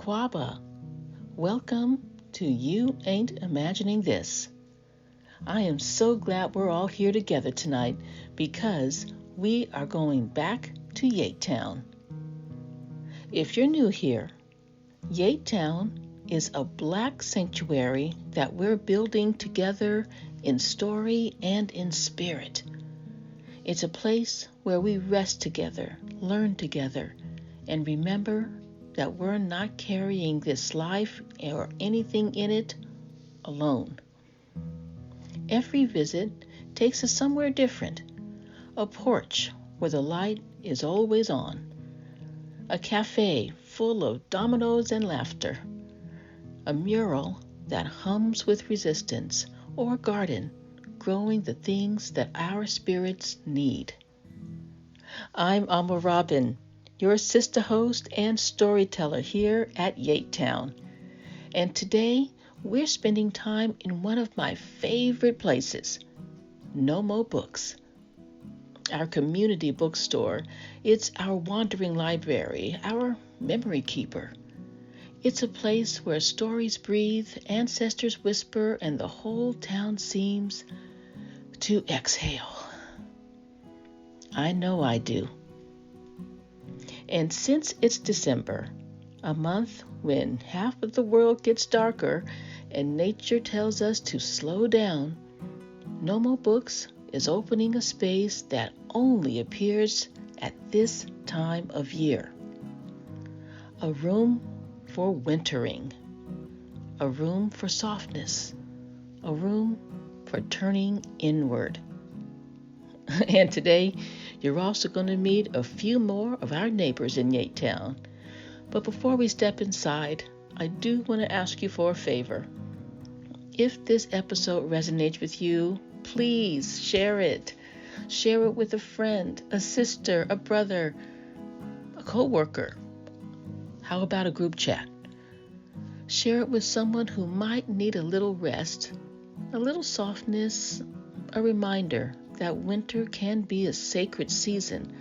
Quaba. Welcome to You Ain't Imagining This. I am so glad we're all here together tonight because we are going back to YAIT Town. If you're new here, YAIT Town is a Black sanctuary that we're building together in story and in spirit. It's a place where we rest together, learn together, and remember that we're not carrying this life or anything in it alone. Every visit takes us somewhere different. A porch where the light is always on. A cafe full of dominoes and laughter. A mural that hums with resistance, or a garden growing the things that our spirits need. I'm Amma Robin, your sister host and storyteller here at YAIT Town. And today we're spending time in one of my favorite places, Nommo Books. Our community bookstore. It's our wandering library, our memory keeper. It's a place where stories breathe, ancestors whisper, and the whole town seems to exhale. I know I do. And since it's December, a month when half of the world gets darker and nature tells us to slow down, Nommo Books is opening a space that only appears at this time of year. A room for wintering, a room for softness, a room for turning inward. And today, you're also going to meet a few more of our neighbors in YAIT Town. But before we step inside, I do want to ask you for a favor. If this episode resonates with you, please share it. Share it with a friend, a sister, a brother, a coworker. How about a group chat? Share it with someone who might need a little rest, a little softness, a reminder that winter can be a sacred season,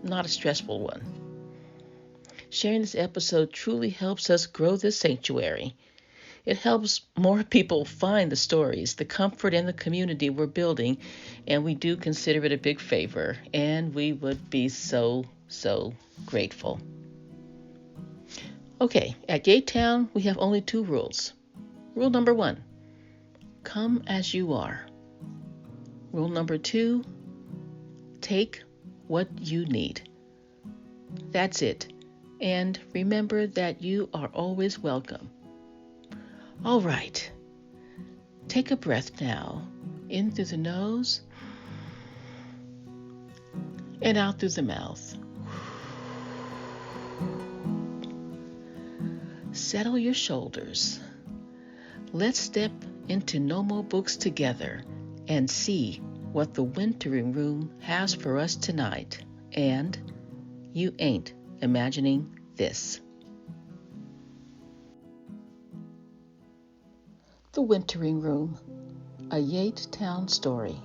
not a stressful one. Sharing this episode truly helps us grow this sanctuary. It helps more people find the stories, the comfort, and the community we're building, and we do consider it a big favor, and we would be so grateful. Okay, at YAIT Town, we have only 2 rules. Rule number 1, come as you are. Rule number 2, take what you need. That's it. And remember that you are always welcome. All right. Take a breath now. In through the nose and out through the mouth. Settle your shoulders. Let's step into Nommo Books together and see what the wintering room has for us tonight. And you ain't imagining this. The Wintering Room, a YAIT Town Story.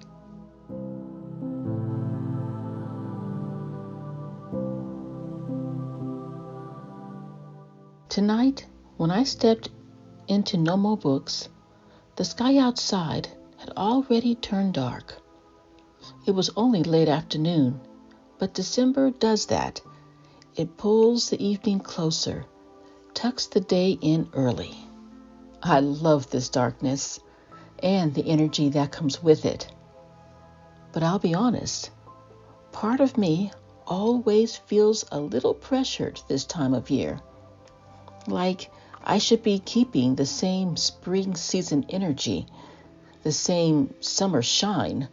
Tonight, when I stepped into Nommo Books, the sky outside had already turned dark. It was only late afternoon, but December does that. It pulls the evening closer, tucks the day in early. I love this darkness and the energy that comes with it. But I'll be honest, part of me always feels a little pressured this time of year. Like I should be keeping the same spring season energy, the same summer shine,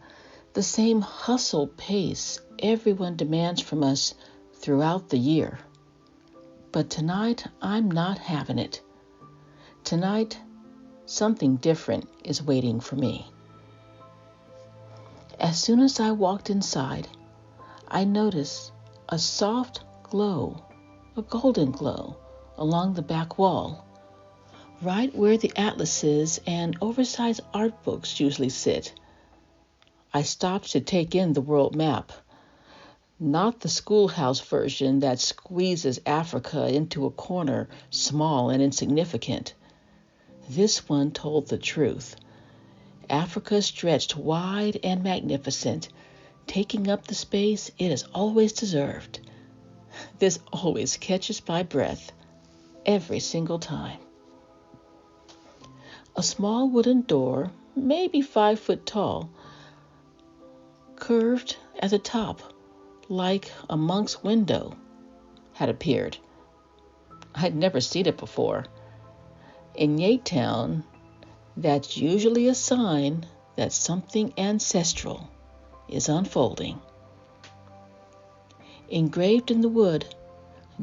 the same hustle pace everyone demands from us throughout the year. But tonight, I'm not having it. Tonight, something different is waiting for me. As soon as I walked inside, I noticed a soft glow, a golden glow, along the back wall, right where the atlases and oversized art books usually sit. I stopped to take in the world map. Not the schoolhouse version that squeezes Africa into a corner, small and insignificant. This one told the truth. Africa stretched wide and magnificent, taking up the space it has always deserved. This always catches my breath, every single time. A small wooden door, maybe 5 foot tall, curved at the top like a monk's window, had appeared. I'd never seen it before. In YAIT Town, that's usually a sign that something ancestral is unfolding. Engraved in the wood,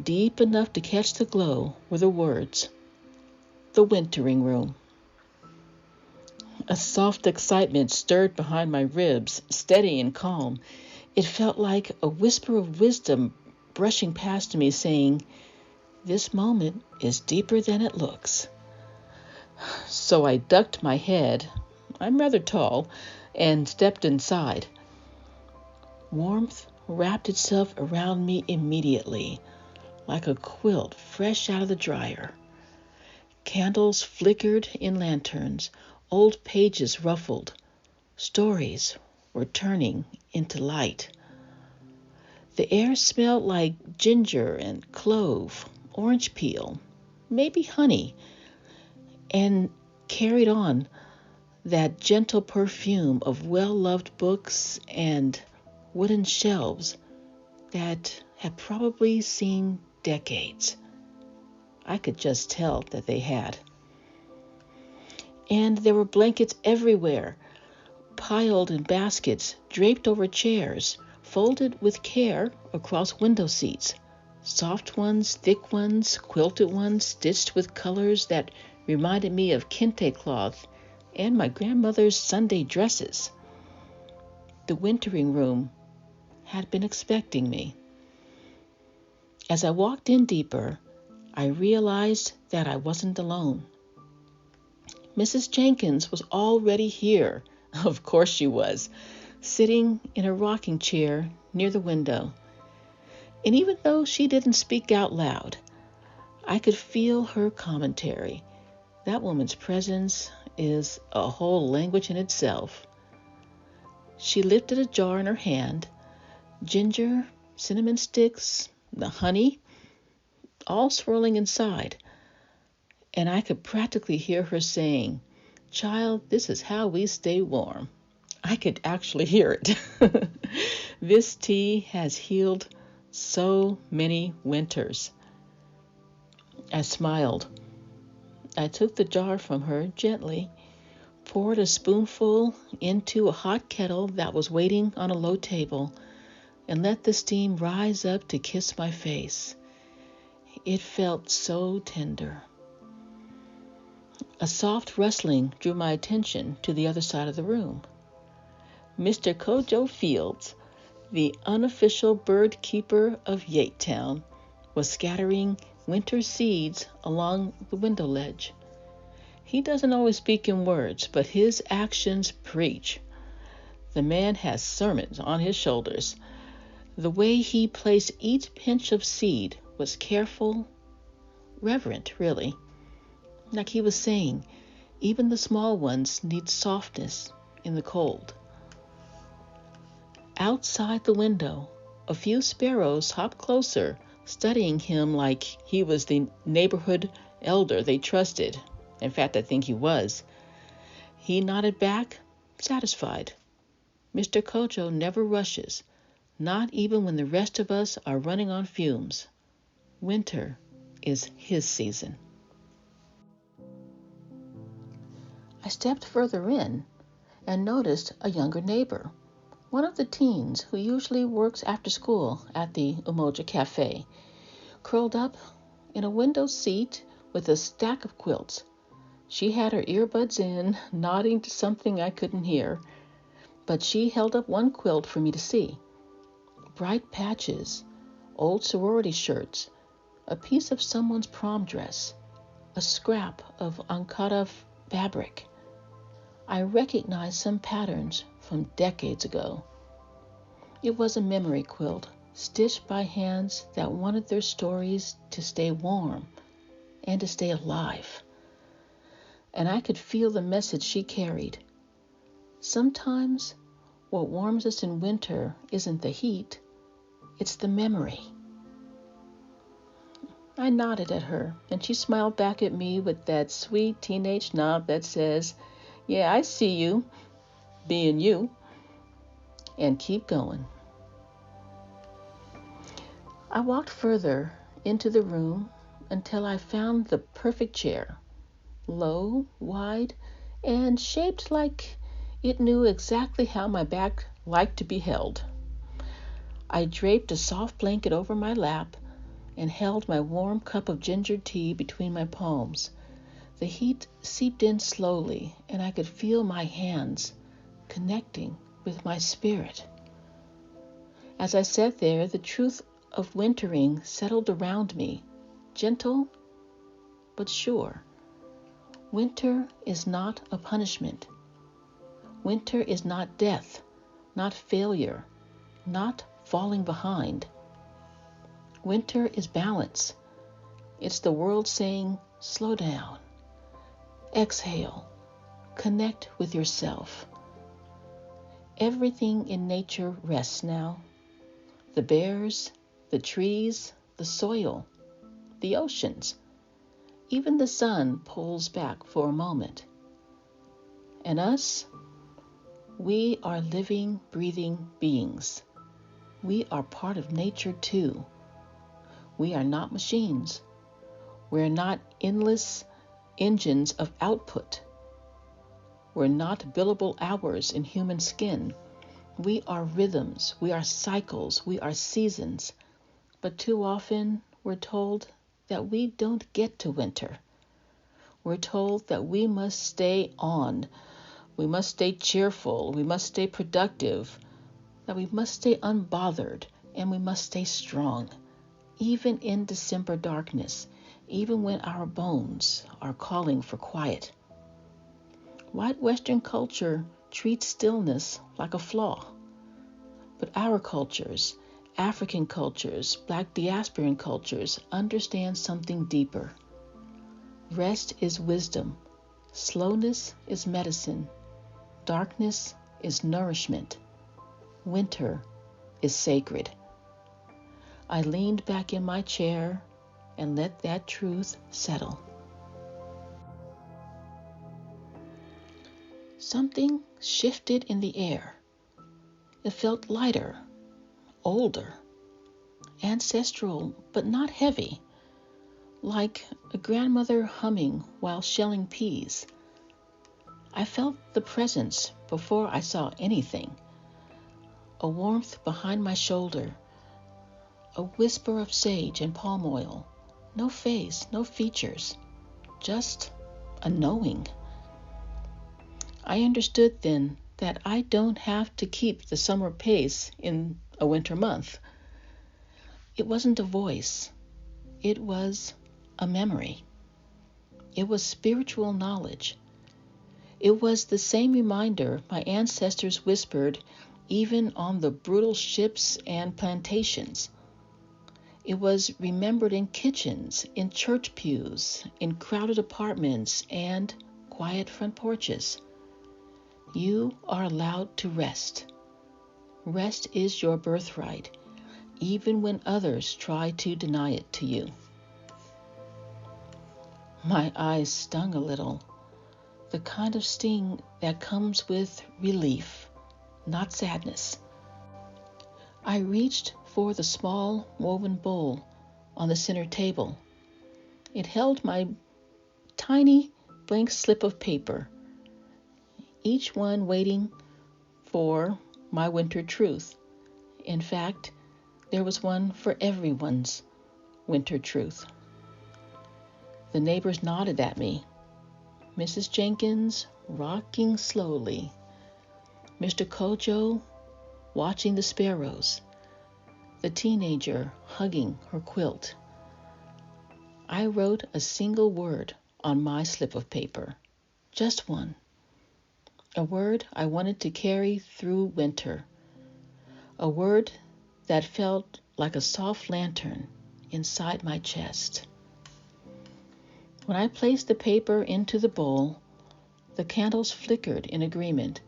deep enough to catch the glow, were the words, "The Wintering Room." A soft excitement stirred behind my ribs, steady and calm. It felt like a whisper of wisdom brushing past me, saying, "This moment is deeper than it looks." So I ducked my head, I'm rather tall, and stepped inside. Warmth wrapped itself around me immediately, like a quilt fresh out of the dryer. Candles flickered in lanterns, old pages ruffled. Stories were turning into light. The air smelled like ginger and clove, orange peel, maybe honey, and carried on that gentle perfume of well-loved books and wooden shelves that had probably seen decades. I could just tell that they had. And there were blankets everywhere, piled in baskets, draped over chairs, folded with care across window seats. Soft ones, thick ones, quilted ones, stitched with colors that reminded me of kente cloth and my grandmother's Sunday dresses. The wintering room had been expecting me. As I walked in deeper, I realized that I wasn't alone. Mrs. Jenkins was already here. Of course she was, sitting in a rocking chair near the window. And even though she didn't speak out loud, I could feel her commentary. That woman's presence is a whole language in itself. She lifted a jar in her hand, ginger, cinnamon sticks, the honey, all swirling inside. And I could practically hear her saying, "Child, this is how we stay warm." I could actually hear it. This tea has healed so many winters. I smiled. I took the jar from her gently, poured a spoonful into a hot kettle that was waiting on a low table, and let the steam rise up to kiss my face. It felt so tender. A soft rustling drew my attention to the other side of the room. Mr. Kojo Fields, the unofficial bird keeper of YAIT Town, was scattering winter seeds along the window ledge. He doesn't always speak in words, but his actions preach. The man has sermons on his shoulders. The way he placed each pinch of seed was careful, reverent, really. Like he was saying, even the small ones need softness in the cold. Outside the window, a few sparrows hopped closer, studying him like he was the neighborhood elder they trusted. In fact, I think he was. He nodded back, satisfied. Mr. Kojo never rushes, not even when the rest of us are running on fumes. Winter is his season. I stepped further in and noticed a younger neighbor, one of the teens who usually works after school at the Umoja Cafe, curled up in a window seat with a stack of quilts. She had her earbuds in, nodding to something I couldn't hear, but she held up one quilt for me to see. Bright patches, old sorority shirts, a piece of someone's prom dress, a scrap of Ankara fabric. I recognized some patterns from decades ago. It was a memory quilt, stitched by hands that wanted their stories to stay warm and to stay alive. And I could feel the message she carried. Sometimes what warms us in winter isn't the heat, it's the memory. I nodded at her, and she smiled back at me with that sweet teenage nod that says, "Yeah, I see you, being you," and keep going. I walked further into the room until I found the perfect chair, low, wide, and shaped like it knew exactly how my back liked to be held. I draped a soft blanket over my lap and held my warm cup of ginger tea between my palms. The heat seeped in slowly, and I could feel my hands connecting with my spirit. As I sat there, the truth of wintering settled around me, gentle but sure. Winter is not a punishment. Winter is not death, not failure, not falling behind. Winter is balance. It's the world saying, slow down, exhale, connect with yourself. Everything in nature rests now. The bears, the trees, the soil, the oceans. Even the sun pulls back for a moment. And us, we are living, breathing beings. We are part of nature too. We are not machines. We're not endless engines of output. We're not billable hours in human skin. We are rhythms, we are cycles, we are seasons. But too often we're told that we don't get to winter. We're told that we must stay on, we must stay cheerful, we must stay productive, that we must stay unbothered, and we must stay strong, even in December darkness, even when our bones are calling for quiet. White Western culture treats stillness like a flaw. But our cultures, African cultures, Black diasporan cultures, understand something deeper. Rest is wisdom. Slowness is medicine. Darkness is nourishment. Winter is sacred. I leaned back in my chair and let that truth settle. Something shifted in the air. It felt lighter, older, ancestral, but not heavy, like a grandmother humming while shelling peas. I felt the presence before I saw anything, a warmth behind my shoulder, a whisper of sage and palm oil, no face, no features, just a knowing. I understood then that I don't have to keep the summer pace in a winter month. It wasn't a voice. It was a memory. It was spiritual knowledge. It was the same reminder my ancestors whispered even on the brutal ships and plantations. It was remembered in kitchens, in church pews, in crowded apartments, and quiet front porches. You are allowed to rest. Rest is your birthright, even when others try to deny it to you. My eyes stung a little, the kind of sting that comes with relief, not sadness. I reached for the small woven bowl on the center table. It held my tiny blank slip of paper, each one waiting for my winter truth. In fact, there was one for everyone's winter truth. The neighbors nodded at me. Mrs. Jenkins rocking slowly. Mr. Kojo watching the sparrows. The teenager hugging her quilt. I wrote a single word on my slip of paper. Just one. A word I wanted to carry through winter. A word that felt like a soft lantern inside my chest. When I placed the paper into the bowl, the candles flickered in agreement,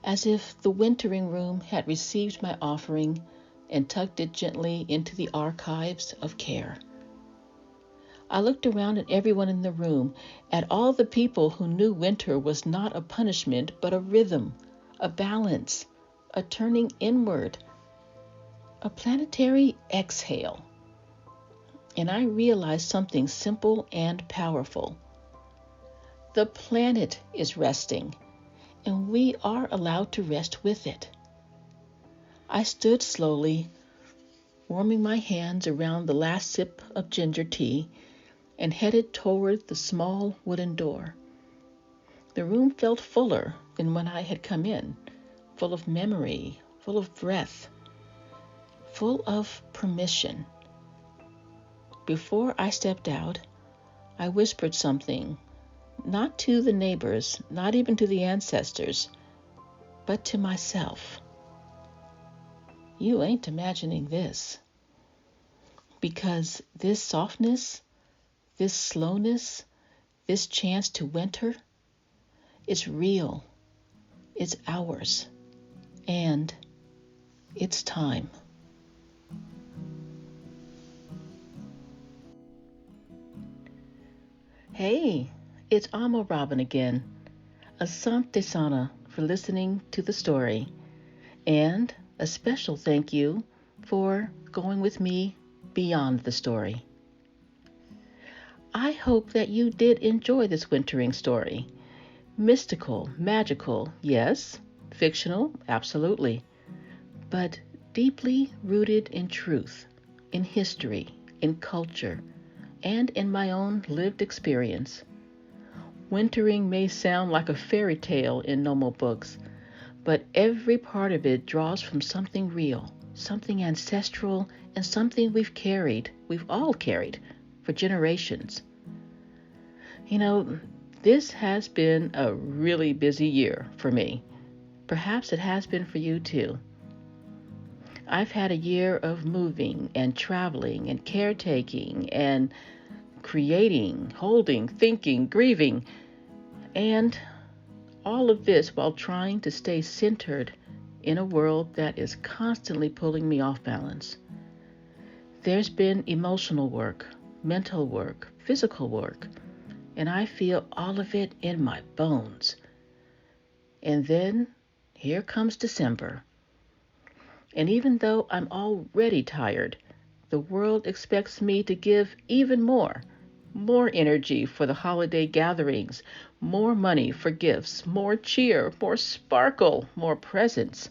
as if the wintering room had received my offering and tucked it gently into the archives of care. I looked around at everyone in the room, at all the people who knew winter was not a punishment, but a rhythm, a balance, a turning inward, a planetary exhale. And I realized something simple and powerful. The planet is resting, and we are allowed to rest with it. I stood slowly, warming my hands around the last sip of ginger tea, and headed toward the small wooden door. The room felt fuller than when I had come in, full of memory, full of breath, full of permission. Before I stepped out, I whispered something, not to the neighbors, not even to the ancestors, but to myself. You ain't imagining this. Because this softness, this slowness, this chance to winter, it's real, it's ours, and it's time. Hey, it's Amo Robin again. Asante Sana for listening to the story, and a special thank you for going with me beyond the story. I hope that you did enjoy this wintering story. Mystical, magical, yes. Fictional, absolutely. But deeply rooted in truth, in history, in culture, and in my own lived experience. Wintering may sound like a fairy tale in Nommo Books, but every part of it draws from something real, something ancestral, and something we've all carried, for generations. This has been a really busy year for me. Perhaps it has been for you too. I've had a year of moving and traveling and caretaking and creating, holding, thinking, grieving, and all of this while trying to stay centered in a world that is constantly pulling me off balance. There's been emotional work, mental work, physical work, and I feel all of it in my bones. And then here comes December. And even though I'm already tired, the world expects me to give even more energy for the holiday gatherings, more money for gifts, more cheer, more sparkle, more presents.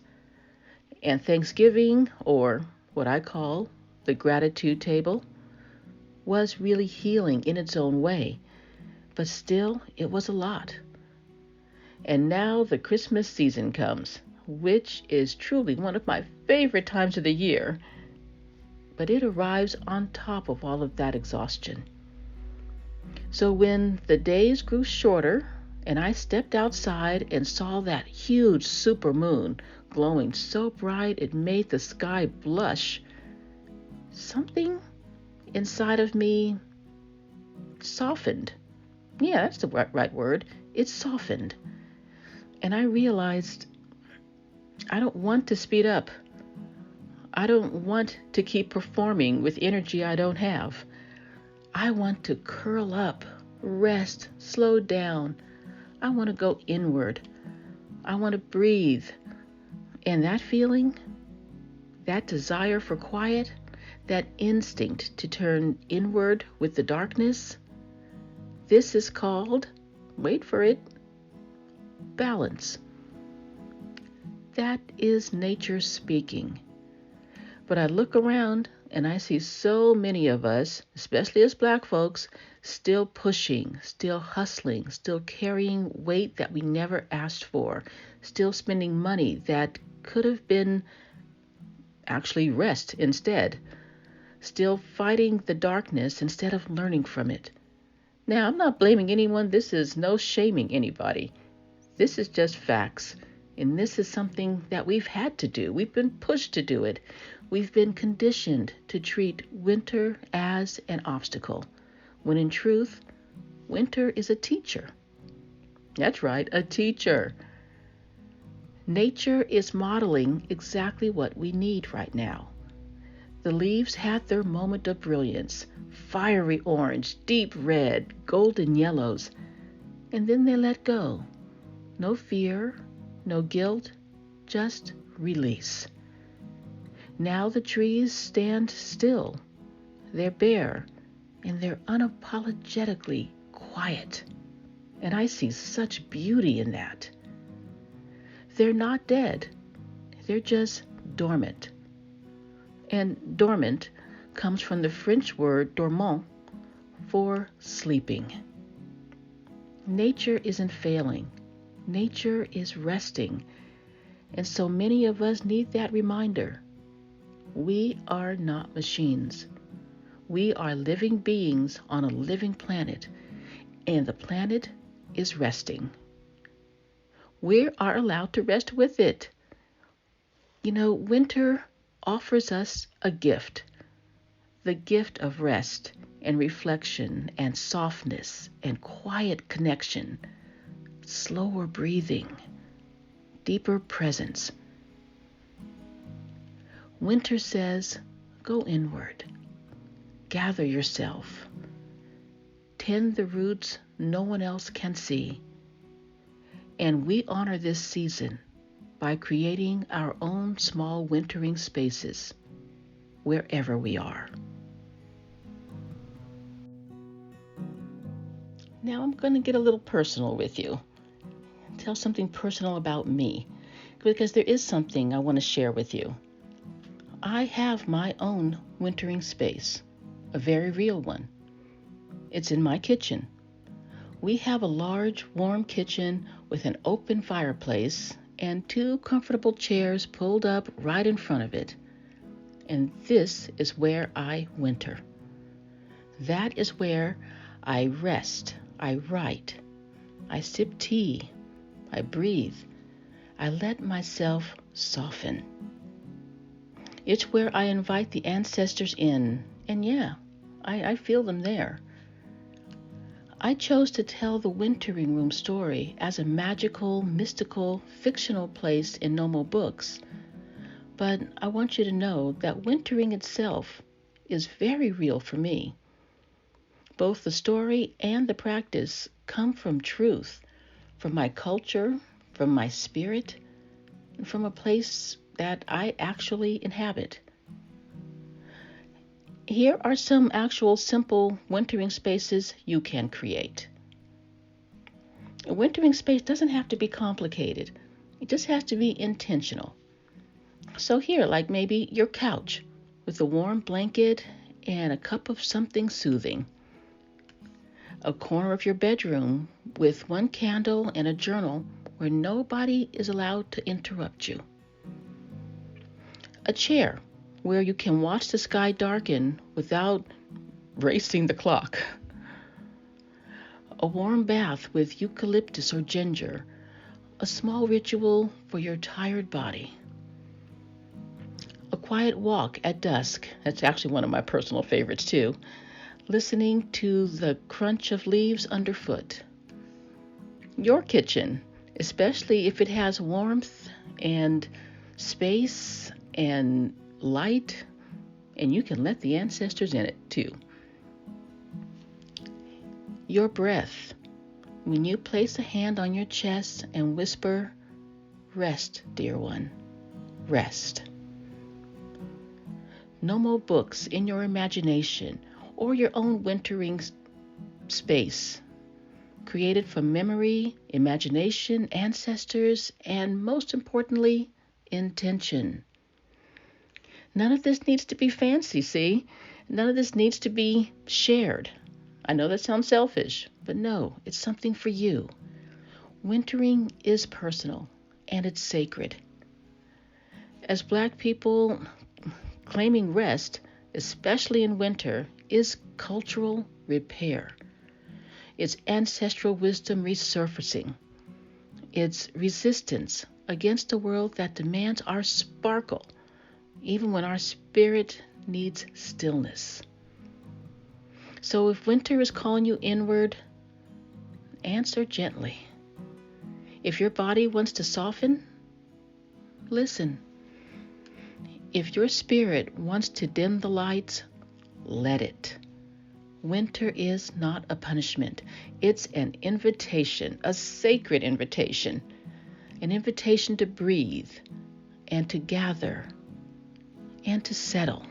And Thanksgiving, or what I call the gratitude table, was really healing in its own way, but still it was a lot. And now the Christmas season comes, which is truly one of my favorite times of the year, but it arrives on top of all of that exhaustion. So when the days grew shorter and I stepped outside and saw that huge supermoon glowing so bright it made the sky blush, something inside of me softened. Yeah, that's the right word. It softened. And I realized I don't want to speed up. I don't want to keep performing with energy I don't have. I want to curl up, rest, slow down. I want to go inward. I want to breathe. And that feeling, that desire for quiet, that instinct to turn inward with the darkness, this is called, wait for it, balance. That is nature speaking. But I look around and I see so many of us, especially as Black folks, still pushing, still hustling, still carrying weight that we never asked for, still spending money that could have been actually rest instead, still fighting the darkness instead of learning from it. Now, I'm not blaming anyone. This is no shaming anybody. This is just facts. And this is something that we've had to do. We've been pushed to do it. We've been conditioned to treat winter as an obstacle, when in truth, winter is a teacher. That's right, a teacher. Nature is modeling exactly what we need right now. The leaves had their moment of brilliance, fiery orange, deep red, golden yellows, and then they let go. No fear, no guilt, just release. Now the trees stand still. They're bare, and they're unapologetically quiet. And I see such beauty in that. They're not dead. They're just dormant. And dormant comes from the French word dormant for sleeping. Nature isn't failing. Nature is resting. And so many of us need that reminder. We are not machines. We are living beings on a living planet, and the planet is resting. We are allowed to rest with it. Winter offers us a gift, the gift of rest and reflection and softness and quiet connection, slower breathing, deeper presence. Winter says, go inward, gather yourself, tend the roots no one else can see. And we honor this season by creating our own small wintering spaces wherever we are. Now I'm going to get a little personal with you. Tell something personal about me, because there is something I want to share with you. I have my own wintering space, a very real one. It's in my kitchen. We have a large, warm kitchen with an open fireplace and 2 comfortable chairs pulled up right in front of it. And this is where I winter. That is where I rest, I write, I sip tea, I breathe, I let myself soften. It's where I invite the ancestors in, and yeah, I feel them there. I chose to tell the Wintering Room story as a magical, mystical, fictional place in Nommo Books, but I want you to know that wintering itself is very real for me. Both the story and the practice come from truth, from my culture, from my spirit, and from a place that I actually inhabit. Here are some actual simple wintering spaces you can create. A wintering space doesn't have to be complicated. It just has to be intentional. So here, like maybe your couch with a warm blanket and a cup of something soothing. A corner of your bedroom with one candle and a journal where nobody is allowed to interrupt you. A chair where you can watch the sky darken without racing the clock. A warm bath with eucalyptus or ginger, a small ritual for your tired body. A quiet walk at dusk, that's actually one of my personal favorites too, listening to the crunch of leaves underfoot. Your kitchen, especially if it has warmth and space and light, and you can let the ancestors in it too. Your breath, when you place a hand on your chest and whisper, rest, dear one, rest. Nommo Books in your imagination or your own wintering space, created from memory, imagination, ancestors, and most importantly, intention. None of this needs to be fancy, see? None of this needs to be shared. I know that sounds selfish, but no, it's something for you. Wintering is personal, and it's sacred. As Black people, claiming rest, especially in winter, is cultural repair. It's ancestral wisdom resurfacing. It's resistance against a world that demands our sparkle even when our spirit needs stillness. So if winter is calling you inward, answer gently. If your body wants to soften, listen. If your spirit wants to dim the lights, let it. Winter is not a punishment. It's an invitation, a sacred invitation, an invitation to breathe and to gather and to settle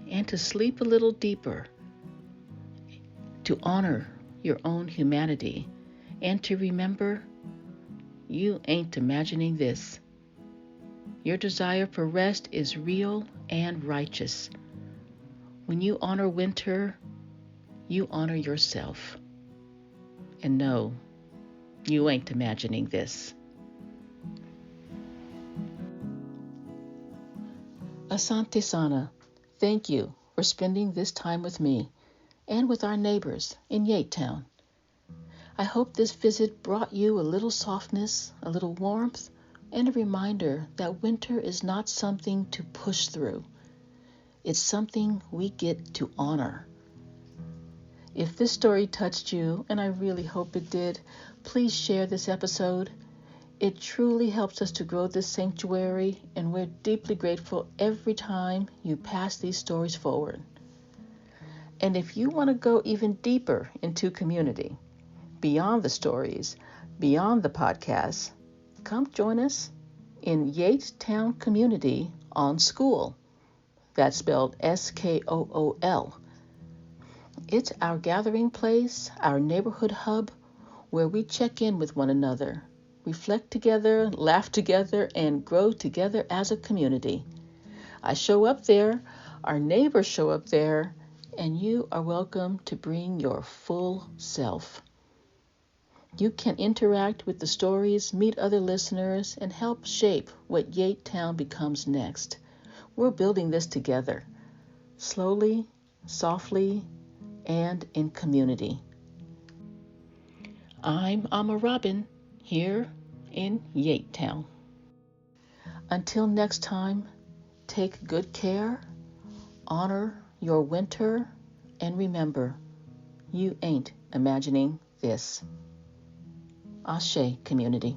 and to sleep a little deeper, to honor your own humanity, and to remember you ain't imagining this. Your desire for rest is real and righteous. When you honor winter, you honor yourself. And no, you ain't imagining this. Asante Sana, thank you for spending this time with me and with our neighbors in YAIT Town. I hope this visit brought you a little softness, a little warmth, and a reminder that winter is not something to push through. It's something we get to honor. If this story touched you, and I really hope it did, please share this episode. It truly helps us to grow this sanctuary, and we're deeply grateful every time you pass these stories forward. And if you want to go even deeper into community, beyond the stories, beyond the podcasts, come join us in YAIT Town Community on School. That's spelled SKOOL. It's our gathering place, our neighborhood hub, where we check in with one another, reflect together, laugh together, and grow together as a community. I show up there, our neighbors show up there, and you are welcome to bring your full self. You can interact with the stories, meet other listeners, and help shape what YAIT Town becomes next. We're building this together, slowly, softly, and in community. I'm Amma Robin, here in YAIT Town. Until next time, take good care, honor your winter, and remember, you ain't imagining this. Ashe, community.